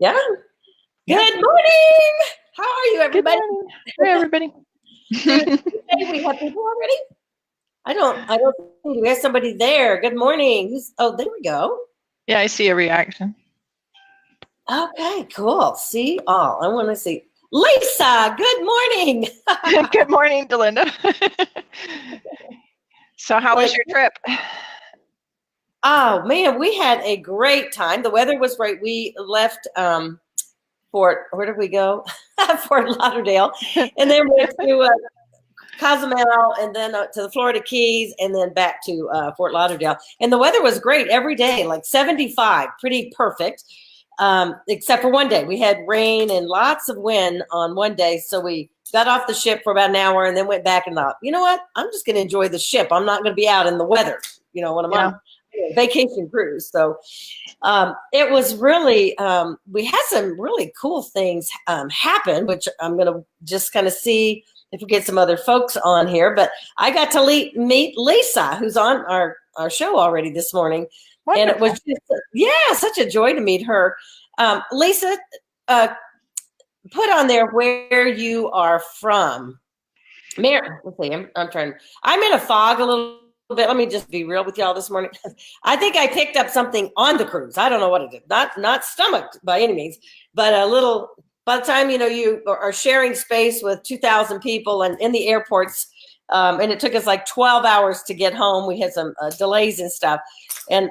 Yeah. Yeah. Good morning. How are you, Good everybody? morning. Hi, everybody. Tuesday, we have people already. I don't think we have somebody there. Good morning. There we go. Yeah, I see a reaction. Okay, cool. See all. I want to see Lisa. Good morning. Good morning, Delinda. So how was your trip? Oh man, we had a great time. The weather was great. We left where did we go? Fort Lauderdale, and then went to Cozumel, and then to the Florida Keys, and then back to Fort Lauderdale. And the weather was great every day, like 75, pretty perfect. Except for one day, we had rain and lots of wind on one day. So we got off the ship for about an hour and then went back and thought, you know what? I'm just going to enjoy the ship. I'm not going to be out in the weather, when I'm on a vacation cruise. So it was really, we had some really cool things happen, which I'm going to just kind of see if we get some other folks on here. But I got to meet Lisa, who's on our show already this morning. Wonderful. And it was just, such a joy to meet her. Lisa, put on there where you are from. Let's see, I'm in a fog a little bit. Let me just be real with y'all this morning. I think I picked up something on the cruise. I don't know what it is. Not stomach by any means, but a little. By the time you are sharing space with 2,000 people and in the airports, and it took us like 12 hours to get home. We had some delays and stuff. And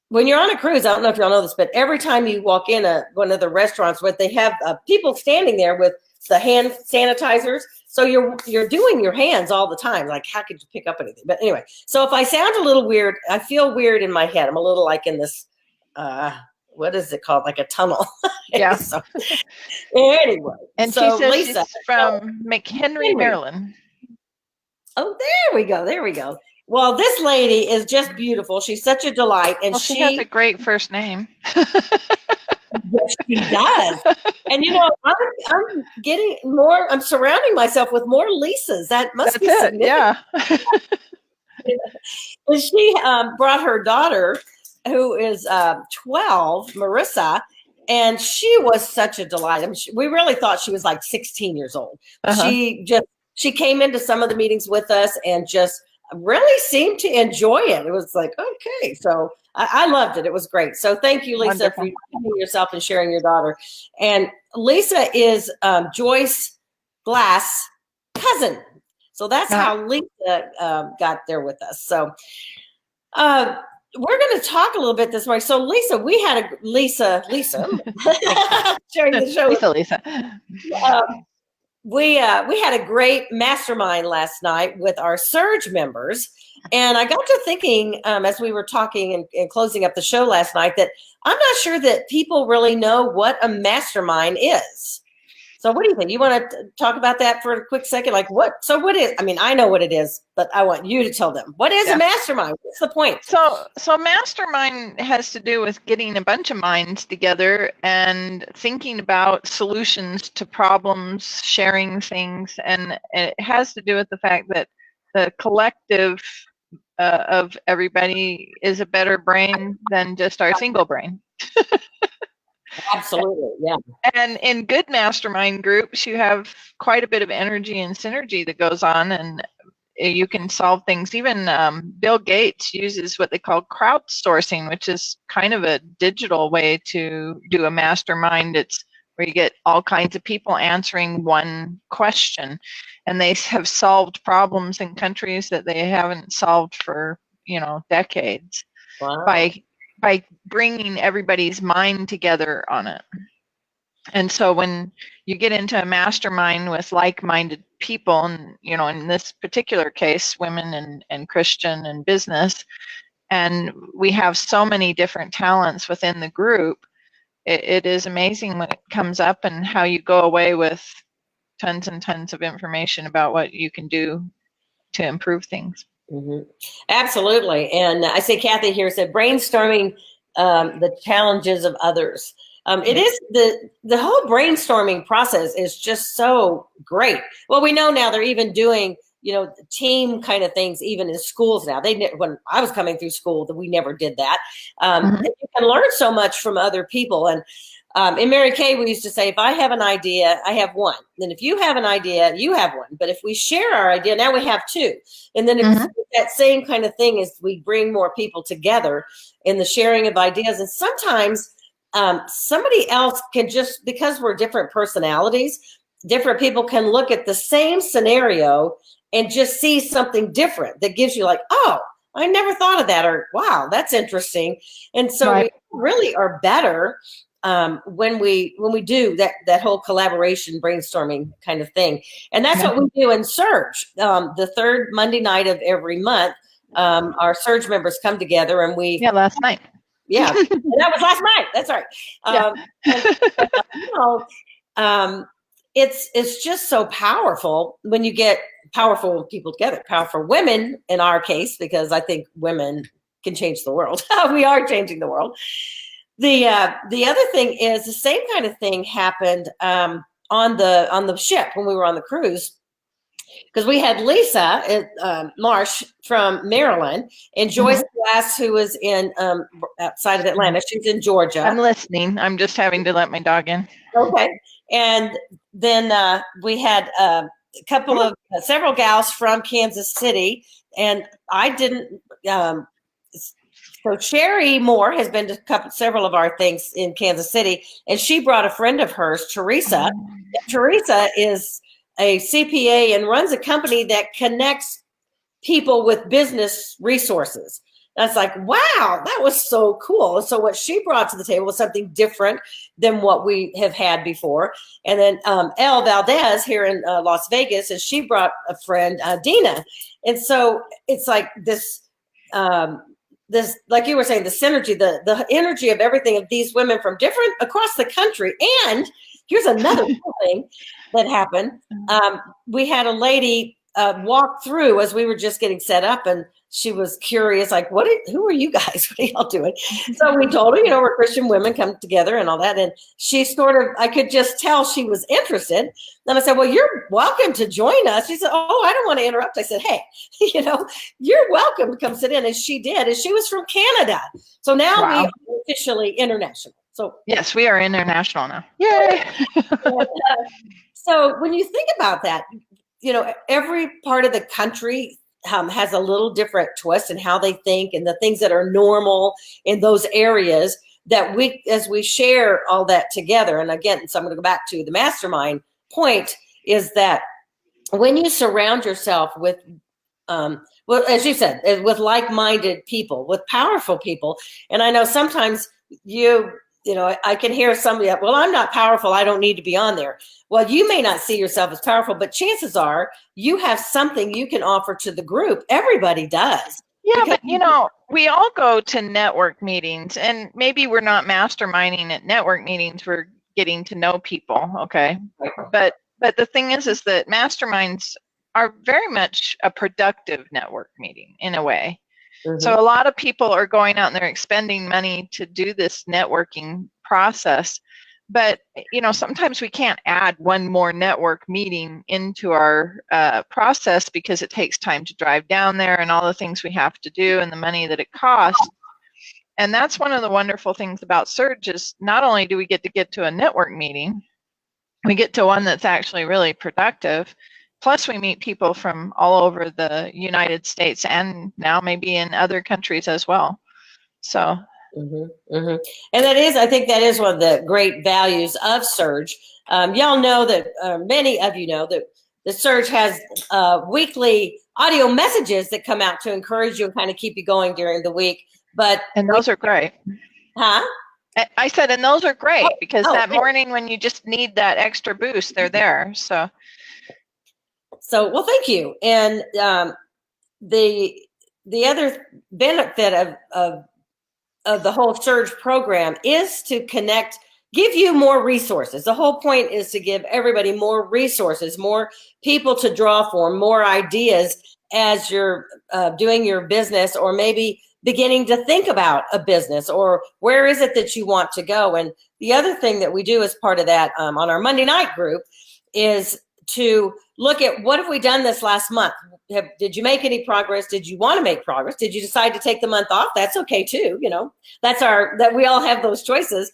when you're on a cruise, I don't know if y'all know this, but every time you walk in one of the restaurants, they have people standing there with the hand sanitizers. So you're doing your hands all the time. Like, how could you pick up anything? But anyway, so if I sound a little weird, I feel weird in my head. I'm a little like in this, what is it called? Like a tunnel. Yeah. So, anyway. And so she says Lisa, she's from McHenry, Maryland. Oh, there we go. Well, this lady is just beautiful. She's such a delight. And she has a great first name. Yes, she does. And I'm getting more. I'm surrounding myself with more Lisas. That must be significant. Yeah. And she brought her daughter, who is 12, Marissa, and she was such a delight. I mean, we really thought she was like 16 years old. Uh-huh. She came into some of the meetings with us and just really seemed to enjoy it. It was like, okay, so I loved it. It was great. So thank you, Lisa, Wonderful. for sharing yourself and sharing your daughter. And Lisa is Joyce Glass' cousin. So that's how Lisa got there with us. So we're going to talk a little bit this morning. So Lisa, we had Lisa sharing the show. Lisa. We had a great mastermind last night with our Surge members. And I got to thinking as we were talking and closing up the show last night that I'm not sure that people really know what a mastermind is. So what do you think? You want to talk about that for a quick second? Like what is, I mean, I know what it is, but I want you to tell them. What is a mastermind? What's the point? So mastermind has to do with getting a bunch of minds together and thinking about solutions to problems, sharing things. And it has to do with the fact that the collective of everybody is a better brain than just our single brain. Absolutely, yeah. And in good mastermind groups, you have quite a bit of energy and synergy that goes on, and you can solve things. Even Bill Gates uses what they call crowdsourcing, which is kind of a digital way to do a mastermind. It's where you get all kinds of people answering one question, and they have solved problems in countries that they haven't solved for decades. Wow. By bringing everybody's mind together on it. And so when you get into a mastermind with like-minded people, and in this particular case, women and Christian and business, and we have so many different talents within the group, it is amazing when it comes up and how you go away with tons and tons of information about what you can do to improve things. Mm-hmm. Absolutely. And I see Kathy here said brainstorming the challenges of others. It is the whole brainstorming process is just so great. Well, we know now they're even doing, team kind of things, even in schools now. When I was coming through school, that we never did that. And you can learn so much from other people. And in Mary Kay, we used to say, if I have an idea, I have one. Then if you have an idea, you have one. But if we share our idea, now we have two. And then it's that same kind of thing as we bring more people together in the sharing of ideas. And sometimes somebody else can just, because we're different personalities, different people can look at the same scenario and just see something different that gives you like, oh, I never thought of that, or wow, that's interesting. And so we really are better when we do that whole collaboration brainstorming kind of thing. And that's what we do in Surge. The third Monday night of every month, our Surge members come together and we last night. Yeah, that was last night. That's right. It's just so powerful when you get powerful people together, powerful women in our case, because I think women can change the world. We are changing the world. The other thing is the same kind of thing happened on the ship when we were on the cruise, because we had Lisa Marsh from Maryland and Joyce Glass, who was in outside of Atlanta. She's in Georgia. I'm listening. I'm just having to let my dog in. Okay. And then we had several gals from Kansas City, and I didn't. So Sherry Moore has been to several of our things in Kansas City, and she brought a friend of hers, Teresa. Teresa is a CPA and runs a company that connects people with business resources. That's like, wow, that was so cool. So what she brought to the table was something different than what we have had before. And then Elle Valdez here in Las Vegas, and she brought a friend, Dina. And so it's like this, like you were saying, the synergy, the energy of everything of these women from different across the country. And here's another cool thing that happened. We had a lady walk through as we were just getting set up, and she was curious, like, who are you guys? What are y'all doing? So we told her, we're Christian women come together and all that. And she I could just tell she was interested. Then I said, well, you're welcome to join us. She said, oh, I don't want to interrupt. I said, hey, you're welcome to come sit in. And she did. And she was from Canada. So now we are officially international. So yes, we are international now. Yay. So when you think about that, every part of the country has a little different twist in how they think and the things that are normal in those areas that as we share all that together. And again, so I'm going to go back to the mastermind point, is that when you surround yourself with, well, as you said, with like-minded people, with powerful people. And I know sometimes I can hear somebody, well, I'm not powerful, I don't need to be on there. Well, you may not see yourself as powerful, but chances are you have something you can offer to the group. Everybody does. Yeah, but we all go to network meetings, and maybe we're not masterminding at network meetings, we're getting to know people, okay? But the thing is that masterminds are very much a productive network meeting in a way. So a lot of people are going out and they're expending money to do this networking process. But, sometimes we can't add one more network meeting into our process because it takes time to drive down there and all the things we have to do and the money that it costs. And that's one of the wonderful things about Surge is not only do we get to a network meeting, we get to one that's actually really productive. Plus, we meet people from all over the United States and now maybe in other countries as well. So, and I think that is one of the great values of Surge. Y'all know that many of you know that the Surge has weekly audio messages that come out to encourage you and kind of keep you going during the week. And those are great. Huh? I said, and those are great because that morning when you just need that extra boost, they're there. So, well, thank you. And the other benefit of the whole Surge program is to give you more resources. The whole point is to give everybody more resources, more people to draw for, more ideas as you're doing your business, or maybe beginning to think about a business, or where is it that you want to go. And the other thing that we do as part of that on our Monday night group is to look at what have we done this last month. Did you make any progress? Did you want to make progress? Did you decide to take the month off? That's okay too. That we all have those choices.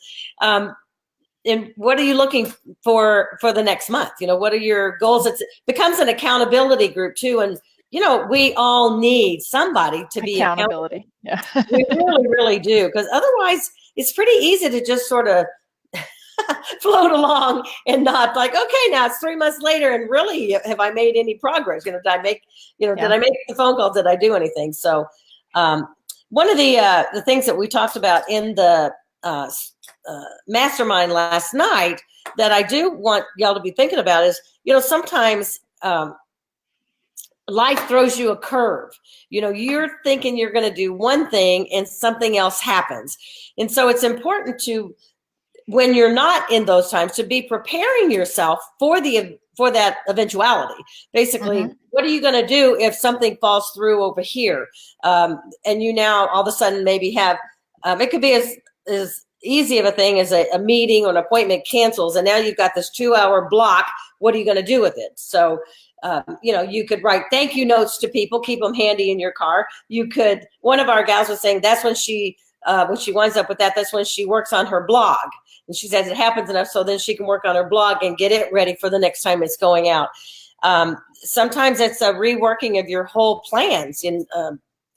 and what are you looking for the next month? What are your goals? It becomes an accountability group too. And, we all need somebody to be accountable. Yeah. We really, really do. Because otherwise it's pretty easy to just sort of float along and not like, okay, now it's 3 months later. And really, have I made any progress? Did I make the phone call? Did I do anything? So one of the things that we talked about in the mastermind last night that I do want y'all to be thinking about is, sometimes life throws you a curve. You're thinking you're going to do one thing and something else happens. And so it's important to, when you're not in those times, to be preparing yourself for that eventuality. Basically, what are you going to do if something falls through over here? And you now all of a sudden maybe have, it could be as easy of a thing as a meeting or an appointment cancels. And now you've got this 2-hour block. What are you going to do with it? So, you could write thank you notes to people, keep them handy in your car. One of our gals was saying that's when she winds up with that's when she works on her blog. And she says it happens enough so then she can work on her blog and get it ready for the next time it's going out. Sometimes it's a reworking of your whole plans. You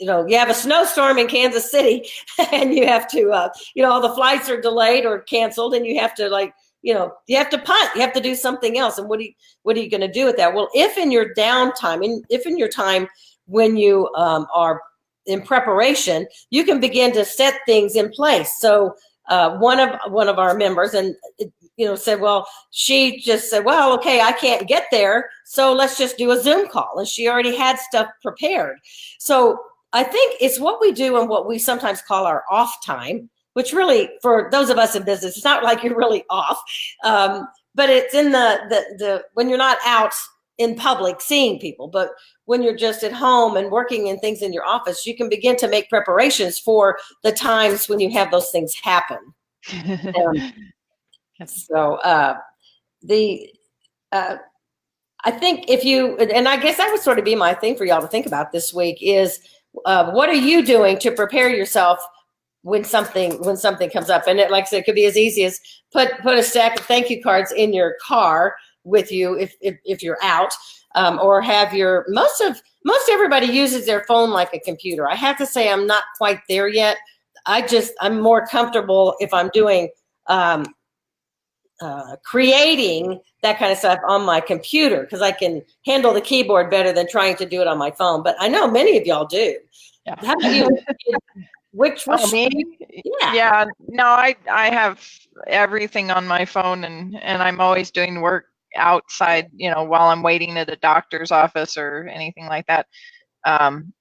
have a snowstorm in Kansas City and you have to, all the flights are delayed or canceled and you have to you have to punt, you have to do something else. And what are you going to do with that? Well, if in your downtime, if in your time when you are in preparation, you can begin to set things in place. So one of our members said, well, she just said, well, okay, I can't get there. So let's just do a Zoom call. And she already had stuff prepared. So I think it's what we do and what we sometimes call our off time, which really, for those of us in business, it's not like you're really off, but it's in the when you're not out in public seeing people, but when you're just at home and working in things in your office, you can begin to make preparations for the times when you have those things happen. So I think and I guess that would sort of be my thing for y'all to think about this week is what are you doing to prepare yourself when something comes up? And like I said, it could be as easy as put a stack of thank you cards in your car with you if you're out, or have most everybody uses their phone like a computer. I have to say I'm not quite there yet. I'm more comfortable if I'm doing creating that kind of stuff on my computer because I can handle the keyboard better than trying to do it on my phone. But I know many of y'all do. Yeah. How about you? Which me? Yeah. No, I have everything on my phone and I'm always doing work outside, while I'm waiting at a doctor's office or anything like that.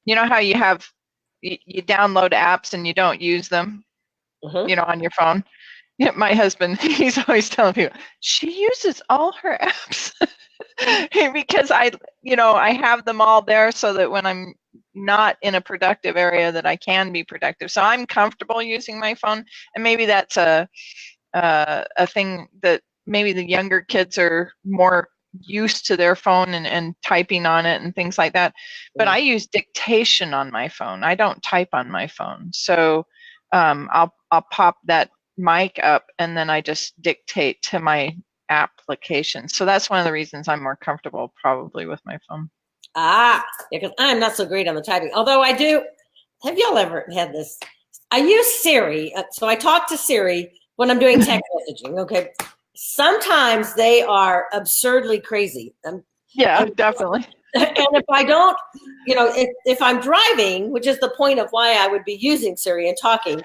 You know how you download apps and you don't use them, on your phone? Yeah, my husband, he's always telling people, she uses all her apps because I have them all there so that when I'm not in a productive area that I can be productive. So I'm comfortable using my phone, and maybe that's a thing that maybe the younger kids are more used to their phone and typing on it and things like that. But I use dictation on my phone. I don't type on my phone. So I'll pop that mic up and then I just dictate to my application. So that's one of the reasons I'm more comfortable probably with my phone. Because I'm not so great on the typing. Although I do. Have y'all ever had this? I use Siri. So I talk to Siri when I'm doing text messaging. Okay. Sometimes they are absurdly crazy. Yeah, definitely. And if I don't, if I'm driving, which is the point of why I would be using Siri and talking,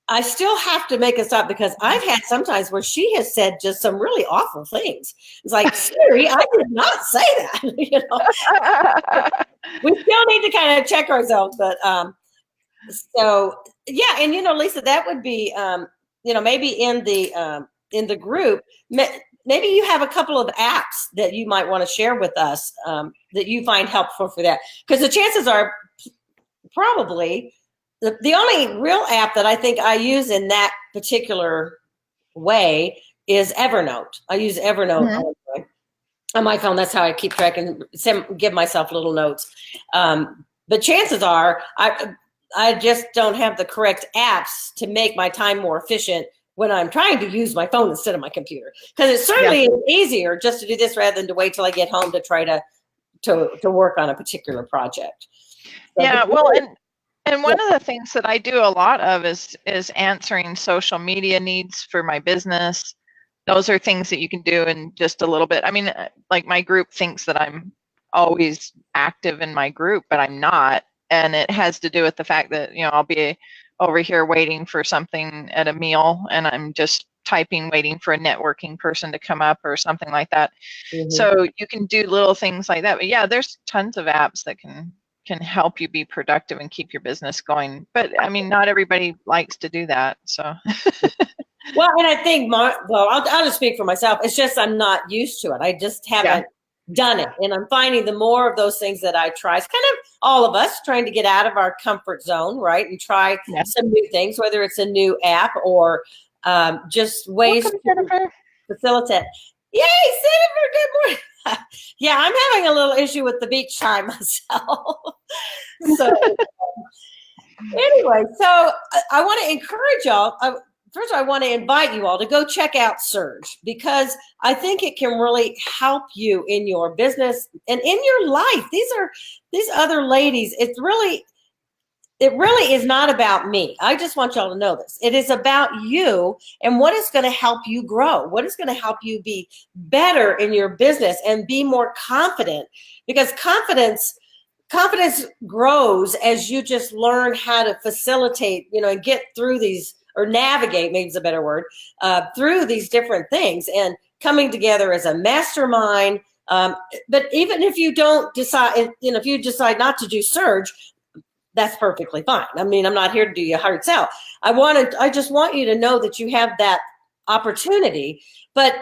I still have to make a stop because I've had sometimes where she has said just some really awful things. It's like, Siri, I did not say that. We still need to kind of check ourselves, but so yeah, and Lisa, that would be maybe in the group, maybe you have a couple of apps that you might want to share with us that you find helpful for that, because the chances are probably the only real app that I think I use in that particular way is Evernote. I use Evernote on my phone. That's how I keep track and give myself little notes. But chances are I just don't have the correct apps to make my time more efficient when I'm trying to use my phone instead of my computer, because it certainly is easier just to do this rather than to wait till I get home to try to work on a particular project. So, yeah, well, and one of the things that I do a lot of is answering social media needs for my business. Those are things that you can do in just a little bit. I mean, like my group thinks that I'm always active in my group, but I'm not. And it has to do with the fact that, you know, I'll be over here waiting for something at a meal and I'm just typing, waiting for a networking person to come up or something like that. So you can do little things like that. But yeah, there's tons of apps that can help you be productive and keep your business going. But I mean, not everybody likes to do that. So. Well, and I think I'll just speak for myself. It's just I'm not used to it. I just haven't done it. And I'm finding the more of those things that I try, it's kind of all of us trying to get out of our comfort zone, right? And try some new things, whether it's a new app or just ways to facilitate. Yay, Jennifer, good morning. Yeah, I'm having a little issue with the beach time myself. So anyway, so I want to encourage y'all. First, I want to invite you all to go check out Surge, because I think it can really help you in your business and in your life. These other ladies. It really is not about me. I just want y'all to know this. It is about you and what is going to help you grow, what is going to help you be better in your business and be more confident, because confidence grows as you just learn how to facilitate, and get through these, or navigate, maybe is a better word, through these different things and coming together as a mastermind. But even if you don't decide, if you decide not to do Surge, that's perfectly fine. I mean, I'm not here to do you a hard sell. I just want you to know that you have that opportunity, but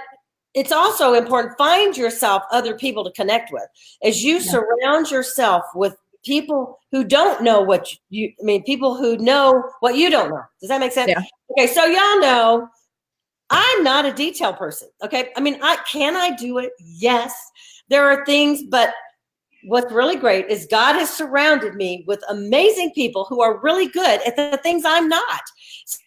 it's also important, find yourself other people to connect with. As you surround yourself with people who don't know people who know what you don't know. Does that make sense? Yeah. Okay, so y'all know I'm not a detail person. Okay, I mean, can I do it? Yes, there are things, but what's really great is God has surrounded me with amazing people who are really good at the things I'm not.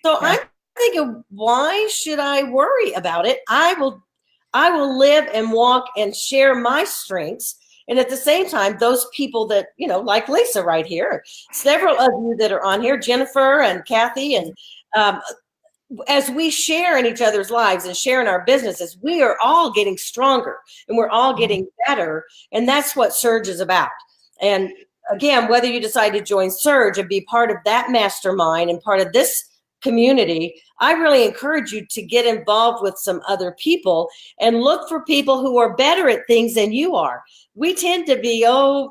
So I'm thinking, why should I worry about it? I will live and walk and share my strengths. And at the same time, those people that, like Lisa right here, several of you that are on here, Jennifer and Kathy, and as we share in each other's lives and share in our businesses, we are all getting stronger and we're all getting better. And that's what Surge is about. And again, whether you decide to join Surge and be part of that mastermind and part of this community, I really encourage you to get involved with some other people and look for people who are better at things than you are. We tend to be,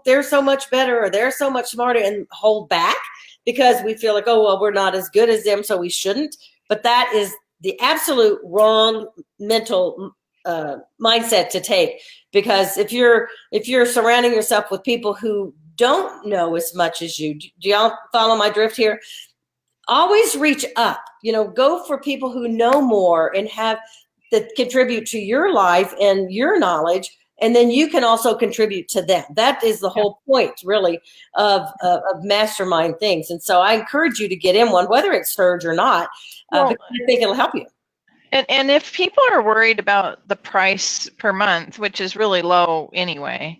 they're so much better or they're so much smarter, and hold back because we feel like, we're not as good as them, so we shouldn't. But that is the absolute wrong mental mindset to take, because if you're surrounding yourself with people who don't know as much as you, do y'all follow my drift here? Always reach up, go for people who know more and that contribute to your life and your knowledge. And then you can also contribute to them. That is the whole point, really, of mastermind things. And so I encourage you to get in one, whether it's Surge or not, because I think it'll help you. And if people are worried about the price per month, which is really low anyway,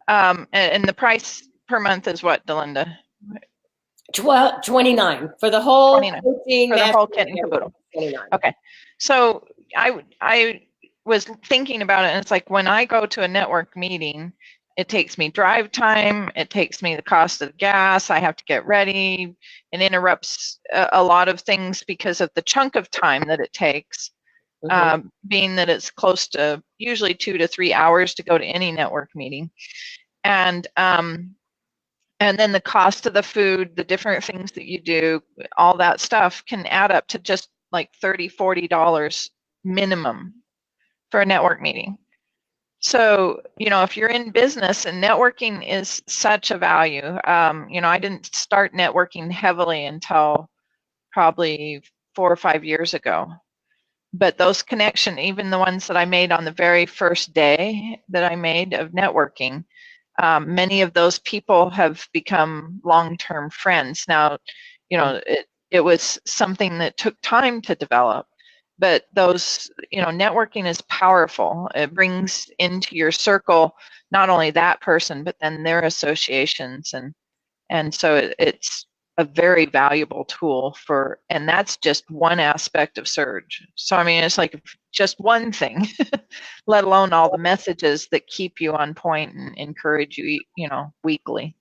and the price per month is what, Delinda? $29 for the whole coaching, for the whole kit and caboodle. Okay, so I was thinking about it, and it's like when I go to a network meeting, it takes me drive time, it takes me the cost of gas, I have to get ready, and interrupts a lot of things because of the chunk of time that it takes, being that it's close to usually 2 to 3 hours to go to any network meeting. And then the cost of the food, the different things that you do, all that stuff can add up to just like $30, $40 minimum for a network meeting. So, if you're in business, and networking is such a value, I didn't start networking heavily until probably 4 or 5 years ago. But those connections, even the ones that I made on the very first day that I made of networking, many of those people have become long-term friends. Now, it was something that took time to develop. but those, networking is powerful. It brings into your circle not only that person, but then their associations, and so it's a very valuable tool and that's just one aspect of Surge. So I mean, it's like just one thing, let alone all the messages that keep you on point and encourage you, weekly.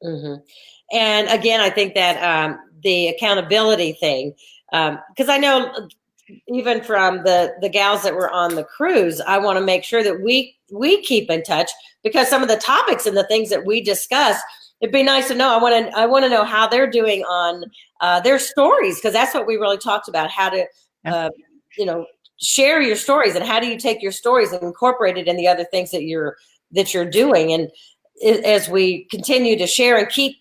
Mm-hmm. And again, I think that the accountability thing, because I know even from the gals that were on the cruise, I want to make sure that we keep in touch, because some of the topics and the things that we discuss, it'd be nice to know. I want to know how they're doing on their stories, because that's what we really talked about, how to share your stories, and how do you take your stories and incorporate it in the other things that you're doing. And as we continue to share and keep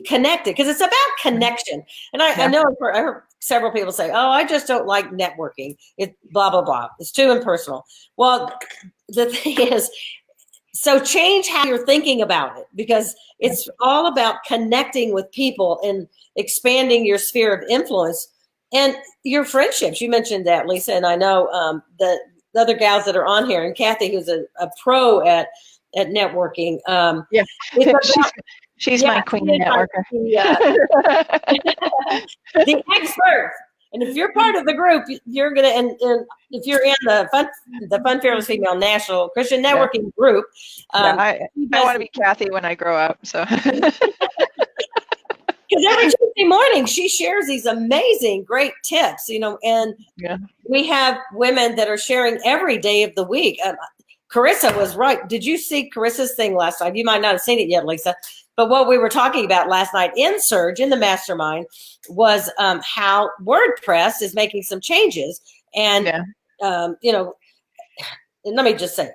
connected, because it's about connection. And I know I heard several people say, oh, I just don't like networking. It blah, blah, blah. It's too impersonal. Well, the thing is, so change how you're thinking about it, because it's all about connecting with people and expanding your sphere of influence and your friendships. You mentioned that, Lisa, and I know the other gals that are on here, and Kathy, who's a pro at networking. She's my queen networker. The expert. And if you're part of the group, you're gonna, and if you're in the Fun Fearless Female National Christian Networking group, I want to be Kathy when I grow up. So, because every Tuesday morning she shares these amazing, great tips, and we have women that are sharing every day of the week. Carissa was right. Did you see Carissa's thing last night? You might not have seen it yet, Lisa. But what we were talking about last night in Surge, in the Mastermind, was how WordPress is making some changes. And, and let me just say,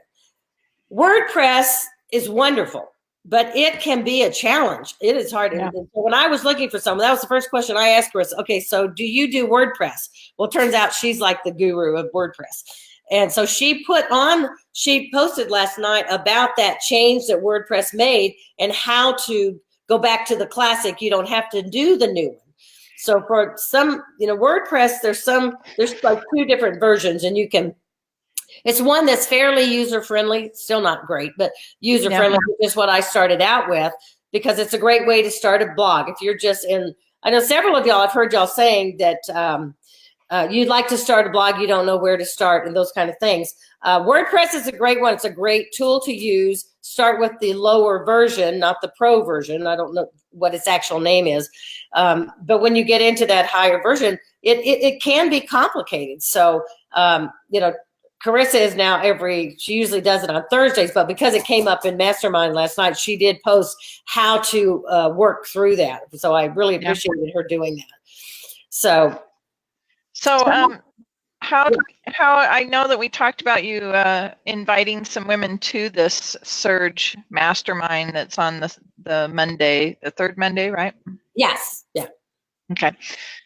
WordPress is wonderful, but it can be a challenge. It is hard. Yeah. So when I was looking for someone, that was the first question I asked Carissa. Okay, so do you do WordPress? Well, it turns out she's like the guru of WordPress. And so she posted last night about that change that WordPress made and how to go back to the classic. You don't have to do the new one. So for some, WordPress, there's like 2 different versions, and it's one that's fairly user-friendly, still not great, but user-friendly, which is what I started out with, because it's a great way to start a blog. If you're just I know several of y'all, I've heard y'all saying that, you'd like to start a blog, you don't know where to start, and those kind of things. WordPress is a great one. It's a great tool to use. Start with the lower version, not the pro version. I don't know what its actual name is. But when you get into that higher version, it can be complicated. So, Carissa is now she usually does it on Thursdays, but because it came up in Mastermind last night, she did post how to work through that. So I really appreciated her doing that. So how I know that we talked about you inviting some women to this Surge Mastermind that's on the Monday, the 3rd Monday, right? Yes. Yeah. Okay.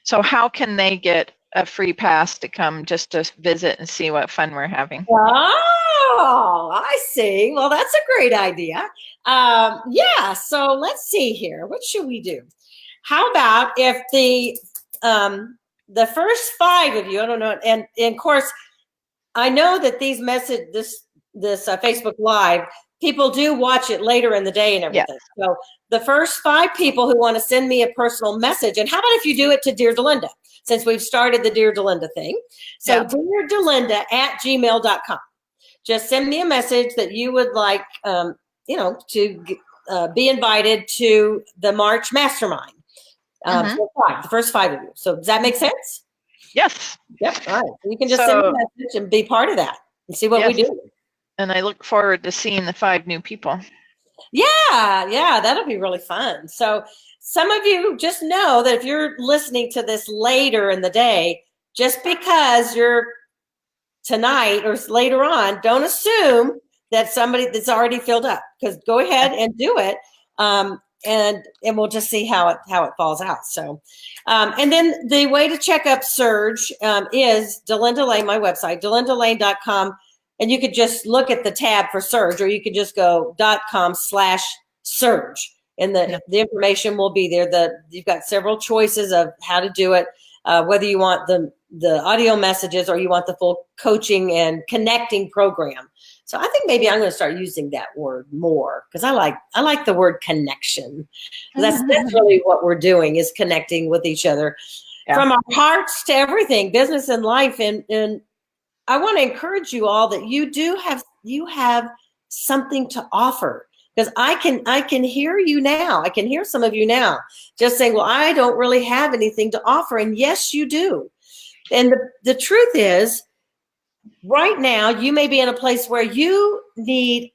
So how can they get a free pass to come just to visit and see what fun we're having? Oh, I see. Well, that's a great idea. So let's see here. What should we do? How about if the first 5 of you, I don't know, and of course, I know that this Facebook Live, people do watch it later in the day and everything. Yes. So the first 5 people who want to send me a personal message, and how about if you do it to Dear Delinda, since we've started the Dear Delinda thing. So deardelinda@gmail.com. Just send me a message that you would like, to be invited to the March Mastermind. So the first 5 of you. So does that make sense? Yes. Yep. All right. So you can just send me a message and be part of that and see what we do. And I look forward to seeing the 5 new people. Yeah, that'll be really fun. So some of you just know that if you're listening to this later in the day, just because you're tonight or later on, don't assume that somebody that's already filled up, because go ahead and do it. And we'll just see how it falls out. So, and then the way to check up Surge is Delinda Lane, my website, delindalane.com. And you could just look at the tab for Surge, or you could just go .com/Surge. And the information will be there. You've got several choices of how to do it. whether you want the audio messages or you want the full coaching and connecting program. So I think maybe I'm going to start using that word more, because I like the word connection. That's really what we're doing, is connecting with each other, from our hearts to everything, business and life. And I want to encourage you all that you have something to offer, because I can hear you now. I can hear some of you now just saying, well, I don't really have anything to offer. And yes, you do. And the truth is, right now, you may be in a place where you need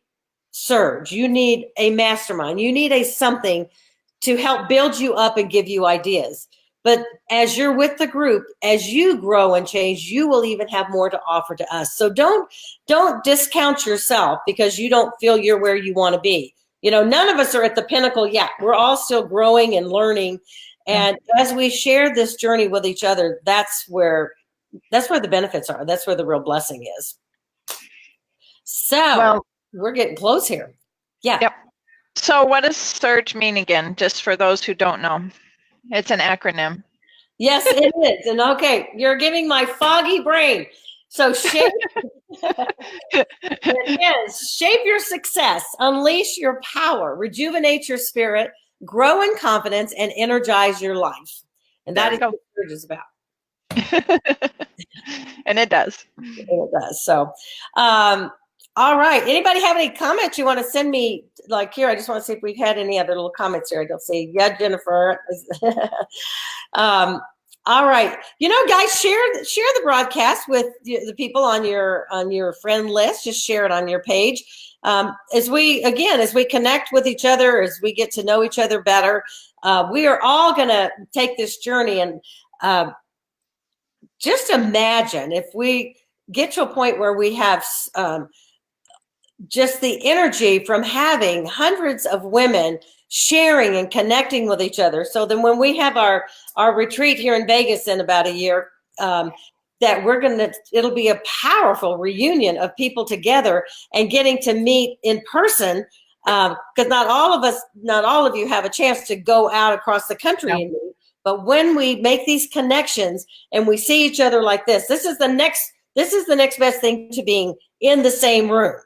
surge. You need a mastermind. You need a something to help build you up and give you ideas. But as you're with the group, as you grow and change, you will even have more to offer to us. So don't discount yourself because you don't feel you're where you want to be. None of us are at the pinnacle yet. We're all still growing and learning. And as we share this journey with each other, that's where the benefits are. That's where the real blessing is. So we're getting close here. Yeah. Yep. So what does surge mean again, just for those who don't know? It's an acronym. Yes, it is. And okay, you're giving my foggy brain. So shape your success, unleash your power, rejuvenate your spirit, grow in confidence, and energize your life. And that is what surge is about. And it does. It does. So, all right. Anybody have any comments you want to send me? Like here, I just want to see if we've had any other little comments here. I don't see. Yeah, Jennifer. All right. Guys, share the broadcast with the people on your friend list. Just share it on your page. As we connect with each other, as we get to know each other better, we are all going to take this journey. And just imagine if we get to a point where we have just the energy from having hundreds of women sharing and connecting with each other. So then when we have our retreat here in Vegas in about a year, that it'll be a powerful reunion of people together and getting to meet in person. Because not all of you have a chance to go out across the country and meet. But when we make these connections and we see each other like this is the next best thing to being in the same room.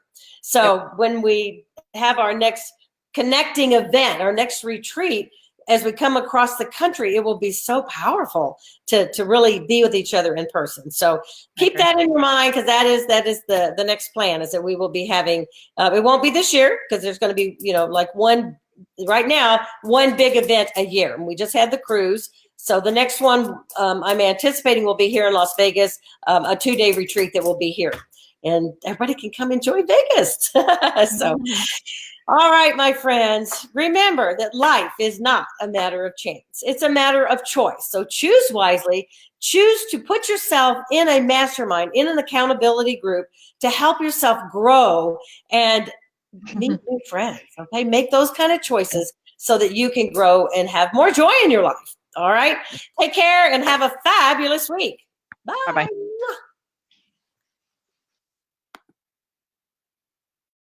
So when we have our next connecting event, our next retreat, as we come across the country, it will be so powerful to really be with each other in person. So keep that in your mind, because that is the next plan, is that we will be having, it won't be this year because there's going to be, like one big event a year. And we just had the cruise. So the next one I'm anticipating will be here in Las Vegas, a 2-day retreat that will be here. And everybody can come enjoy Vegas. So, all right, my friends, remember that life is not a matter of chance. It's a matter of choice. So choose wisely. Choose to put yourself in a mastermind, in an accountability group, to help yourself grow and meet new friends. Okay, make those kind of choices so that you can grow and have more joy in your life. All right, take care and have a fabulous week. Bye. Bye-bye.